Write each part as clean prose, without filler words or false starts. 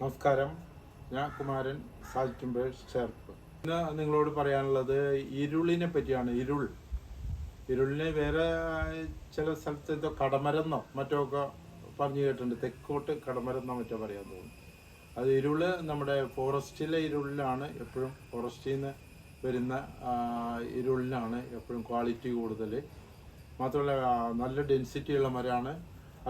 നമസ്കാരം, ഞാൻ കുമാരൻ സാജിറ്റുമ്പേഴ്സ് ചേർപ്പ്. ഇന്ന് നിങ്ങളോട് പറയാനുള്ളത് ഇരുളിനെ പറ്റിയാണ്. ഇരുളിനെ വേറെ ചില സ്ഥലത്ത് എന്തോ കടമരെന്നോ മറ്റോ ഒക്കെ പറഞ്ഞു കേട്ടിട്ടുണ്ട്. തെക്കോട്ട് കടമരെന്നോ മറ്റോ പറയാൻ തോന്നുന്നു. അത് ഇരുള് നമ്മുടെ ഫോറസ്റ്റിലെ ഇരുളിലാണ് എപ്പോഴും, ഫോറസ്റ്റിൽ നിന്ന് വരുന്ന ഇരുളിനാണ് എപ്പോഴും ക്വാളിറ്റി കൂടുതൽ. മാത്രമല്ല നല്ല ഡെൻസിറ്റി ഉള്ള മരമാണ്.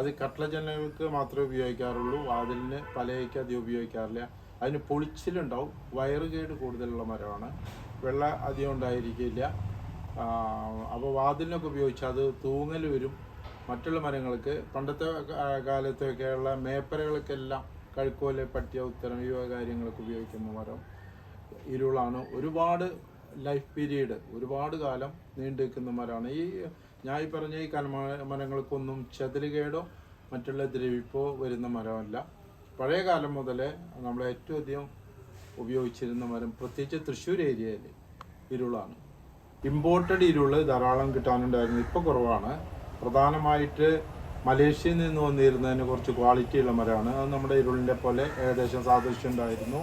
അത് കട്ട്ള ജനലുകൾക്ക് മാത്രമേ ഉപയോഗിക്കാറുള്ളൂ. വാതിലിന് പലയ്ക്ക് അധികം ഉപയോഗിക്കാറില്ല. അതിന് പൊളിച്ചിലുണ്ടാവും. വയറുകേട് കൂടുതലുള്ള മരമാണ്. വെള്ള അധികം ഉണ്ടായിരിക്കില്ല. അപ്പോൾ വാതിലിനൊക്കെ ഉപയോഗിച്ചാൽ അത് തൂങ്ങൽ വരും. മറ്റുള്ള മരങ്ങൾക്ക് പണ്ടത്തെ കാലത്തൊക്കെയുള്ള മേപ്പരകൾക്കെല്ലാം കഴുക്കോല്, പട്ടിയ, ഉത്തരം ഈ കാര്യങ്ങൾക്ക് ഉപയോഗിക്കുന്ന മരം ഇരുളാണ്. ഒരുപാട് ലൈഫ് പീരീഡ്, ഒരുപാട് കാലം നീണ്ടു നിൽക്കുന്ന മരമാണ്. ഞാൻ ഈ പറഞ്ഞ ഈ മരങ്ങൾക്കൊന്നും ചെതലുകേടോ മറ്റുള്ള ദ്രവിപ്പോ വരുന്ന മരമല്ല. പഴയ കാലം മുതലേ നമ്മൾ ഏറ്റവും അധികം ഉപയോഗിച്ചിരുന്ന മരം, പ്രത്യേകിച്ച് തൃശ്ശൂർ ഏരിയയിൽ ഇരുളാണ്. ഇമ്പോർട്ടഡ് ഇരുള് ധാരാളം കിട്ടാനുണ്ടായിരുന്നു, ഇപ്പോൾ കുറവാണ്. പ്രധാനമായിട്ട് മലേഷ്യയിൽ നിന്ന് വന്നിരുന്നതിന് കുറച്ച് ക്വാളിറ്റിയുള്ള മരമാണ്. അത് നമ്മുടെ ഇരുളിൻ്റെ പോലെ ഏകദേശം സാദൃശ്യം ഉണ്ടായിരുന്നു.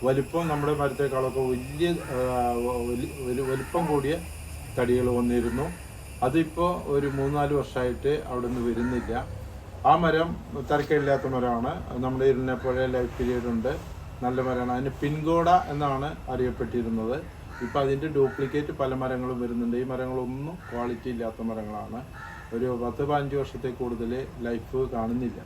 വലിപ്പം നമ്മുടെ മരത്തേക്കാളൊക്കെ വലിപ്പം കൂടിയ തടികൾ വന്നിരുന്നു. അതിപ്പോൾ ഒരു 3-4 വർഷമായിട്ട് അവിടെ നിന്ന് വരുന്നില്ല. ആ മരം തരക്കമില്ലാത്ത മരമാണ്. നമ്മുടെ ഇരുളിനെ പോലെ ലൈഫ് പീരീഡ് ഉണ്ട്, നല്ല മരമാണ്. അതിന് പിൻകോട എന്നാണ് അറിയപ്പെട്ടിരുന്നത്. ഇപ്പോൾ അതിൻ്റെ ഡ്യൂപ്ലിക്കേറ്റ് പല മരങ്ങളും വരുന്നുണ്ട്. ഈ മരങ്ങളൊന്നും ക്വാളിറ്റി ഇല്ലാത്ത മരങ്ങളാണ്. ഒരു 10-15 വർഷത്തിൽ കൂടുതൽ ലൈഫ് കാണുന്നില്ല.